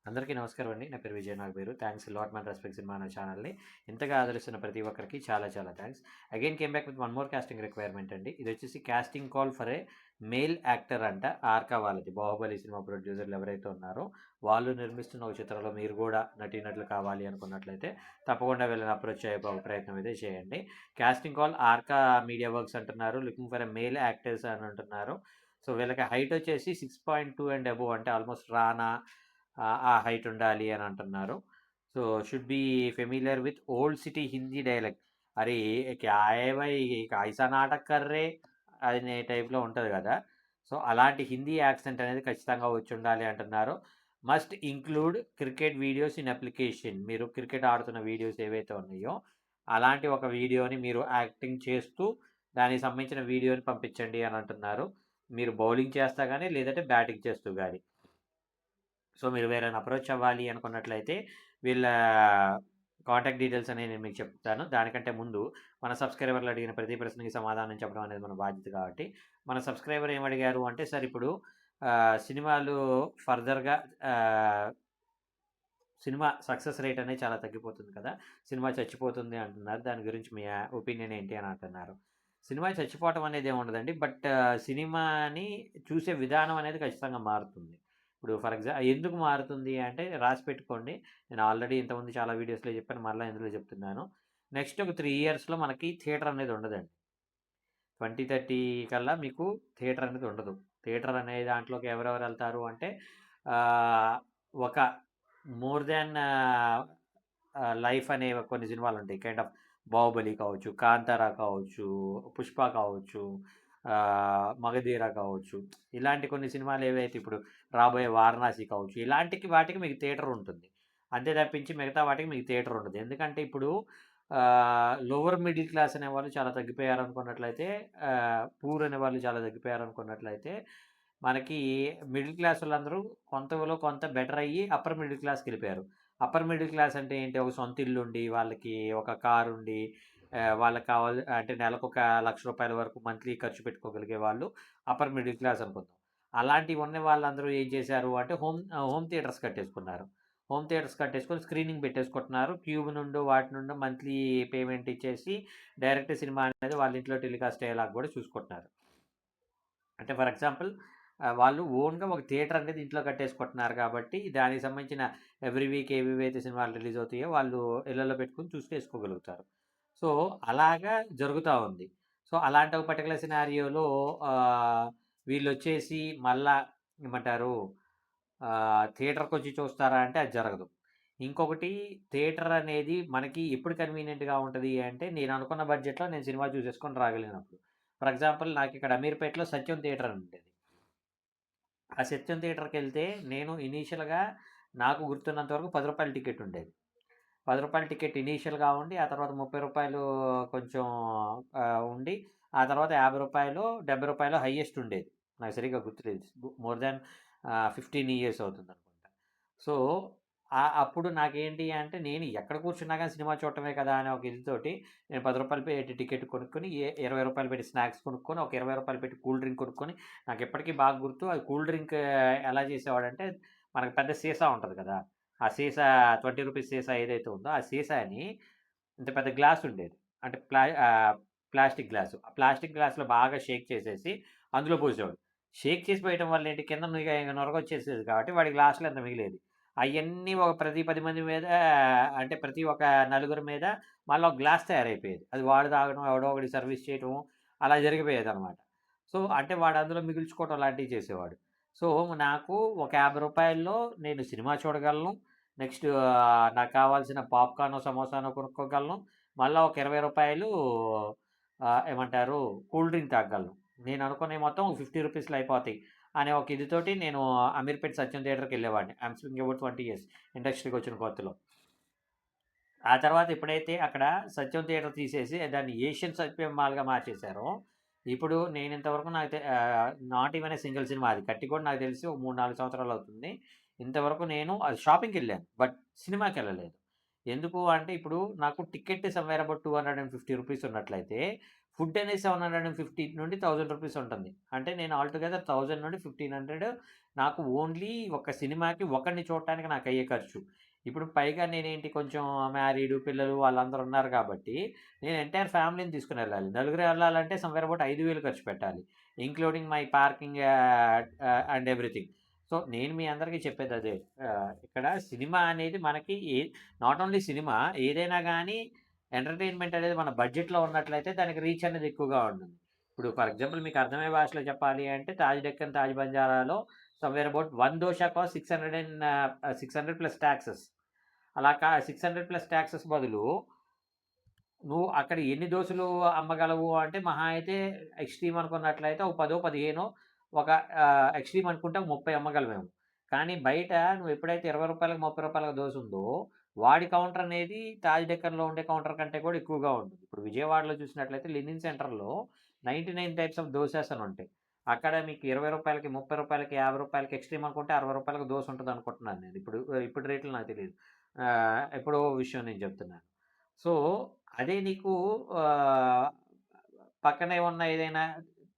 అందరికీ నమస్కారం అండి. నా పేరు విజయ్ నాగపేరు. థ్యాంక్స్ లాట్ మన రెస్పెక్ట్ సినిమా అనే ఛానల్‌ని ఇంతగా ఆదరిస్తున్న ప్రతి ఒక్కరికి చాలా చాలా thanks. Again came back with one more casting requirement అండి. ఇదొచ్చేసి casting call for a male actor అంట. ఆర్కా వాళ్ళది. 'బాహుబలి' సినిమా ప్రొడ్యూసర్లు ఎవరైతే ఉన్నారో వాళ్ళు నిర్మిస్తున్న ఒక చిత్రంలో మీరు కూడా నటీనటులు కావాలి అనుకున్నట్లయితే తప్పకుండా వీళ్ళని అప్రోచ్ అయ్యే ప్రయత్నం అయితే చేయండి. Casting call Arka media works అంటున్నారు. Looking for a male actors అని అంటున్నారు. సో వీళ్ళకి హైట్ వచ్చేసి 6.2 అండ్ అబోవ్ అంటే ఆల్మోస్ట్ రానా ఆ హైట్ ఉండాలి అని అంటున్నారు. So should be familiar with old city Hindi dialect. అరే క్యా హై భాయ్ ఐసా నాటక్ కర్ రే అనే టైప్లో ఉంటుంది కదా. సో అలాంటి హిందీ యాక్సెంట్ అనేది ఖచ్చితంగా వచ్చి ఉండాలి అంటున్నారు. Must include cricket videos in application. మీరు క్రికెట్ ఆడుతున్న వీడియోస్ ఏవైతే ఉన్నాయో అలాంటి ఒక వీడియోని మీరు యాక్టింగ్ చేస్తూ దానికి సంబంధించిన వీడియోని పంపించండి అని అంటున్నారు. మీరు బౌలింగ్ చేస్తా కానీ లేదంటే బ్యాటింగ్ చేస్తూ కానీ. సో మీరు వేరేని అప్రోచ్ అవ్వాలి అనుకున్నట్లయితే వీళ్ళ కాంటాక్ట్ డీటెయిల్స్ అనేవి నేను మీకు చెప్తాను. దానికంటే ముందు మన సబ్స్క్రైబర్లు అడిగిన ప్రతి ప్రశ్నకి సమాధానం చెప్పడం అనేది మన బాధ్యత కాబట్టి మన సబ్స్క్రైబర్ ఏమడిగారు అంటే సార్ ఇప్పుడు సినిమాలు ఫర్దర్గా సినిమా సక్సెస్ రేట్ అనేది చాలా తగ్గిపోతుంది కదా, సినిమా చచ్చిపోతుంది అంటున్నారు. దాని గురించి మీ ఒపీనియన్ ఏంటి అని అంటున్నారు. సినిమా చచ్చిపోవటం అనేది ఏమి ఉండదండి. బట్ సినిమాని చూసే విధానం అనేది ఖచ్చితంగా మారుతుంది. ఇప్పుడు ఫర్ ఎగ్జాంపుల్ ఎందుకు మారుతుంది అంటే రాసి పెట్టుకోండి. నేను ఆల్రెడీ ఇంతకుముందు చాలా వీడియోస్లో చెప్పాను, మళ్ళీ ఇందులో చెప్తున్నాను. నెక్స్ట్ ఒక 3 ఇయర్స్లో మనకి థియేటర్ అనేది ఉండదండి. 2030 కల్లా మీకు థియేటర్ అనేది ఉండదు. థియేటర్ అనే దాంట్లోకి ఎవరెవరు వెళ్తారు అంటే ఒక మోర్ దాన్ లైఫ్ అనే కొన్ని సినిమాలు ఉంటాయి. కైండ్ ఆఫ్ 'బాహుబలి' కావచ్చు, 'కాంతార' కావచ్చు, 'పుష్ప' కావచ్చు, 'మగధీర' కావచ్చు. ఇలాంటి కొన్ని సినిమాలు ఏవైతే ఇప్పుడు రాబోయే 'వారణాసి' కావచ్చు. ఇలాంటికి వాటికి మీకు థియేటర్ ఉంటుంది. అంతే తప్పించి మిగతా వాటికి మీకు థియేటర్ ఉండదు. ఎందుకంటే ఇప్పుడు లోవర్ మిడిల్ క్లాస్ అనేవాళ్ళు చాలా తగ్గిపోయారనుకున్నట్లయితే, పూర్ అనేవాళ్ళు చాలా తగ్గిపోయారనుకున్నట్లయితే, మనకి మిడిల్ క్లాస్ వాళ్ళందరూ కొంతలో కొంత బెటర్ అయ్యి అప్పర్ మిడిల్ క్లాస్కి వెళ్ళిపోయారు. అప్పర్ మిడిల్ క్లాస్ అంటే ఏంటి? ఒక సొంత ఇల్లు ఉండి, వాళ్ళకి ఒక కారు ఉండి, వాళ్ళకి కావాలి అంటే నెలకు ఒక ₹1,00,000 వరకు మంత్లీ ఖర్చు పెట్టుకోగలిగే వాళ్ళు అప్పర్ మిడిల్ క్లాస్ అనుకుందాం. అలాంటివి ఉన్న వాళ్ళందరూ ఏం చేశారు అంటే హోమ్ థియేటర్స్ కట్టేసుకున్నారు. హోమ్ థియేటర్స్ కట్టేసుకొని స్క్రీనింగ్ పెట్టేసుకుంటున్నారు. క్యూబ్ నుండో వాటి నుండో మంత్లీ పేమెంట్ ఇచ్చేసి డైరెక్ట్ సినిమా అనేది వాళ్ళ ఇంట్లో టెలికాస్ట్ అయ్యేలాగా కూడా చూసుకుంటున్నారు. అంటే ఫర్ ఎగ్జాంపుల్ వాళ్ళు ఓన్గా ఒక థియేటర్ అనేది ఇంట్లో కట్టేసుకుంటున్నారు కాబట్టి దానికి సంబంధించిన ఎవ్రీ వీక్ ఏవేవైతే సినిమాలు రిలీజ్ అవుతాయో వాళ్ళు ఇళ్లలో పెట్టుకుని చూసుకోగలుగుతారు. సో అలాగా జరుగుతూ ఉంది. సో అలాంటి ఒక పర్టికులర్ సినారియోలో వీళ్ళు వచ్చేసి మళ్ళా ఏమంటారు థియేటర్కి వచ్చి చూస్తారా అంటే అది జరగదు. ఇంకొకటి థియేటర్ అనేది మనకి ఎప్పుడు కన్వీనియంట్గా ఉంటుంది అంటే నేను అనుకున్న బడ్జెట్లో నేను సినిమా చూసేసుకొని రాగలిగినప్పుడు. ఫర్ ఎగ్జాంపుల్ నాకు ఇక్కడ అమీర్పేటలో సత్యం థియేటర్ అని ఉండేది. ఆ సత్యం థియేటర్కి వెళ్తే నేను ఇనీషియల్గా నాకు గుర్తున్నంత వరకు ₹10 టికెట్ ఉండేది. ₹10 టికెట్ ఇనీషియల్గా ఉండి ఆ తర్వాత ₹30 కొంచెం ఉండి ఆ తర్వాత ₹50 ₹70 హైయెస్ట్ ఉండేది. నాకు సరిగ్గా గుర్తులేదు. మోర్ దాన్ 15 ఇయర్స్ అవుతుంది అనుకుంటా. సో అప్పుడు నాకేంటి అంటే నేను ఎక్కడ కూర్చున్నా కానీ సినిమా చూడటమే కదా అనే ఒక ఇదితోటి నేను ₹10 పెట్టి టికెట్ కొనుక్కొని ₹20 పెట్టి స్నాక్స్ కొనుక్కొని ఒక ₹20 పెట్టి కూల్ డ్రింక్ కొనుక్కొని, నాకు ఎప్పటికీ బాగా గుర్తు అది కూల్ డ్రింక్ ఎలా చేసేవాడంటే మనకు పెద్ద సీసా ఉంటుంది కదా, ఆ సీసా ₹20 సీసా ఏదైతే ఉందో ఆ సీసాని ఇంత పెద్ద గ్లాస్ ఉండేది. అంటే ప్లాస్టిక్ గ్లాసు. ఆ ప్లాస్టిక్ గ్లాస్‌లో బాగా షేక్ చేసేసి అందులో పోసేవాడు. షేక్ చేసి పోయటం వల్ల ఏంటి కింద నురగొచ్చేసేది కాబట్టి వాడి గ్లాస్‌లో ఇంత మిగిలేది. అయన్నీ ఒక ప్రతి 10 మంది మీద అంటే ప్రతి ఒక నలుగురి మీద మళ్ళా ఒక గ్లాస్ తయారైపోయేది. అది వాడు తాగడం, ఎవడో ఒకడికి సర్వీస్ చేయటం అలా జరిగిపోయేదనమాట. సో, అంటే వాడు అందులో మిగిల్చుకోవటం లాంటివి చేసేవాడు. సో, నాకు ఒక ₹50లో నేను సినిమా చూడగలను. నెక్స్ట్ నాకు కావాల్సిన పాప్‌కార్నో, సమోసానో కొనుక్కోగలను. మళ్ళా ఒక ₹20 ఏమంటారు కూల్ డ్రింక్ తాగగలను. నేను అనుకున్నయి మొత్తం ₹50లో అయిపోతాయి అనే ఒక ఇదితోటి నేను అమీర్పేట సత్యం థియేటర్‌కెళ్ళేవాడిని. ఐయామ్ స్పీకింగ్ అబౌట్ 20 ఇయర్స్ ఇండస్ట్రీకొచ్చిన కొత్తలో. ఆ తర్వాత ఎప్పుడైతే అక్కడ సత్యం థియేటర్ తీసేసి దాన్ని ఏషియన్ సత్యం మాల్‌గా మార్చేశారో, ఇప్పుడు నేను ఇంతవరకు not even a single cinema అది కట్టి కూడా నాకు తెలిసి ఒక 3, 4 సంవత్సరాలవుతుంది. ఇంతవరకు నేను అది షాపింగ్‌కెళ్ళాను. బట్ సినిమాకెళ్ళలేదు. ఎందుకు అంటే ఇప్పుడు నాకు టికెట్ సమ్‌వేర్ అబౌట్ ₹250 ఉన్నట్లయితే ఫుడ్ అనేది 750 నుండి 1000 రూపీస్ ఉంటుంది. అంటే నేను ఆల్‌టుగెదర్ 1000 నుండి 1500 నాకు ఓన్లీ ఒక సినిమాకి ఒకడిని చూడటానికి నాకయ్యే ఖర్చు. ఇప్పుడు పైగా నేనేంటి కొంచెం మ్యారీడు, పిల్లలు వాళ్ళందరూ ఉన్నారు కాబట్టి, నేను ఎంటైర్ ఫ్యామిలీని తీసుకొనెళ్ళాలి. నలుగురు ఎళ్ళాలంటే సమ్‌వేర్ అబౌట్ 5000 ఖర్చు పెట్టాలి. Including my parking and everything. So, నేను మీ అందరికీ చెప్పేదదే. ఇక్కడ సినిమా అనేది మనకి నాట్ ఓన్లీ సినిమా ఏదైనా గానీ ఎంటర్‌టైన్‌మెంట్ అనేది మన బడ్జెట్‌లో ఉన్నట్లయితే దానికి రీచ్ అనేది ఎక్కువగా ఉంటుంది. ఇప్పుడు ఫర్ ఎగ్జాంపుల్ మీకు అర్థమయ్యే భాషలో చెప్పాలి అంటే 'తాజ్ డెక్కన్ తాజ్ బంజారాలో' somewhere about 1 dosa cost 600 plus taxes. అలా 600 ప్లస్ టాక్సెస్ బదులు నువ్వు అక్కడ ఎన్ని దోసలు అమ్మగలవు అంటే మహా అయితే ఎక్స్‌ట్రీమ్ అనుకున్నట్లయితే ఒక 10, 15 ఒక ఎక్స్‌ట్రీమ్ అనుకుంటే 30 అమ్మగలమేమో. కానీ బయట నువ్వు ఎప్పుడైతే రూ. 20, రూ. 30 దోస ఉందో వాడి కౌంటర్ అనేది తాజ్ డెక్కన్‌లో ఉండే కౌంటర్ కంటే కూడా ఎక్కువగా ఉంటుంది. ఇప్పుడు విజయవాడలో చూసినట్లయితే లెనిన్ సెంటర్‌లో 99 టైప్స్ ఆఫ్ దోసాస్ అని ఉంటాయి. అక్కడ మీకు రూ. 20కి, రూ. 30కి, రూ. 50కి ఎక్స్‌ట్రీమ్ అనుకుంటే రూ. 60కి దోస ఉంటదనుకుంటున్నాను నేను. ఇప్పుడు రేట్లు నాకు తెలీదు. ఎప్పుడో విషయం నేను చెప్తున్నాను. సో, అదే నీకు ఆహ్, పక్కనే ఉన్న ఏదైనా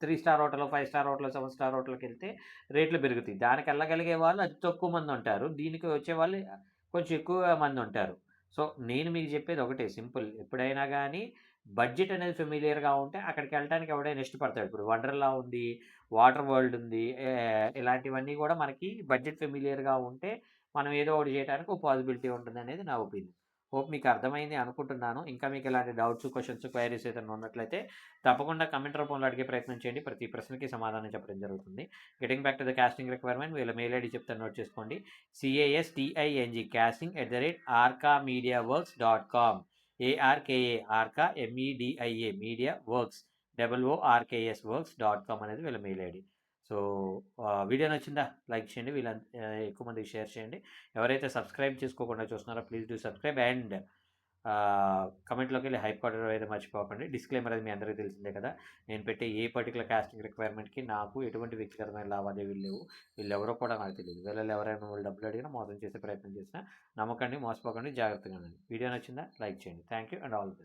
3 స్టార్ హోటలో, 5 స్టార్ హోటలో, 7 స్టార్ హోటల్‌కెళ్తే రేట్లు పెరుగుతాయి. దానికెళ్ళగలిగే వాళ్ళు అతి తక్కువ మందుంటారు. దీనికి వచ్చేవాళ్ళు కొంచెం ఎక్కువ మందుంటారు. సో, నేను మీకు చెప్పేది ఒకటే సింపుల్. ఎప్పుడైనా గానీ బడ్జెట్ అనేది ఫెమిలియర్‌గా ఉంటే అక్కడికెళ్ళటానికి ఎవడైనా ఇష్టపడతాడు. ఇప్పుడు వండర్‌లా ఉంది, వాటర్ వరల్డ్ ఉంది. ఇలాంటివన్నీ గూడా మనకి బడ్జెట్ ఫెమిలియర్‌గా ఉంటే మనం ఏదో ఒకటి జేయటానికి ఒక పాజిబిలిటీ ఉంటుందనేది నా ఒపీనియన్. హోప్ మీకు అర్థమైంది అనుకుంటున్నాను. ఇంకా మీకు ఇలాంటి డౌట్స్, క్వెషన్స్, క్వైరీస్ ఏదైనా ఉన్నట్లయితే తప్పకుండా కామెంట్ రూపంలో అడిగే ప్రయత్నం చేయండి. ప్రతి ప్రశ్నకి సమాధానం చెప్పడం జరుగుతుంది. Getting back to the casting requirement వీళ్ళ మెయిల్ ఐడీ చెప్తాను నోట్ చేసుకోండి. casting@arkamediaworks.com ARKA Arka MEDIA media works WORKS వర్క్స్.com అనేది వీళ్ళ మెయిల్ ఐడీ. సో, వీడియో నచ్చిందా? లైక్ చేయండి. ఎక్కువ మందికి షేర్ చేయండి. ఎవరైతే సబ్స్క్రైబ్ చేసుకోకుండా చూస్తున్నారో please do subscribe and కమెంట్‌లోకెళ్ళి hype కొట్టడం అయితే మర్చిపోకండి. డిస్క్లైమర్ అది మీ అందరికీ తెలిసిందే కదా! నేను పెట్టే ఏ పర్టిక్యులర్ కాస్టింగ్ రిక్వైర్మెంట్‌కి నాకు ఎటువంటి వ్యక్తిగతమైన లావాదేవీలు లేవు. వీళ్ళెవరో కూడా నాకు తెలీదు. వీళ్ళలో ఎవరైనా మిమ్మల్ని డబ్బులు అడిగినా, మోసం చేసే ప్రయత్నం చేసినా నమ్మకండి, మోసపోకండి, జాగ్రత్తగా ఉండండి. వీడియో నచ్చిందా? లైక్ చేయండి. Thank you and all the best.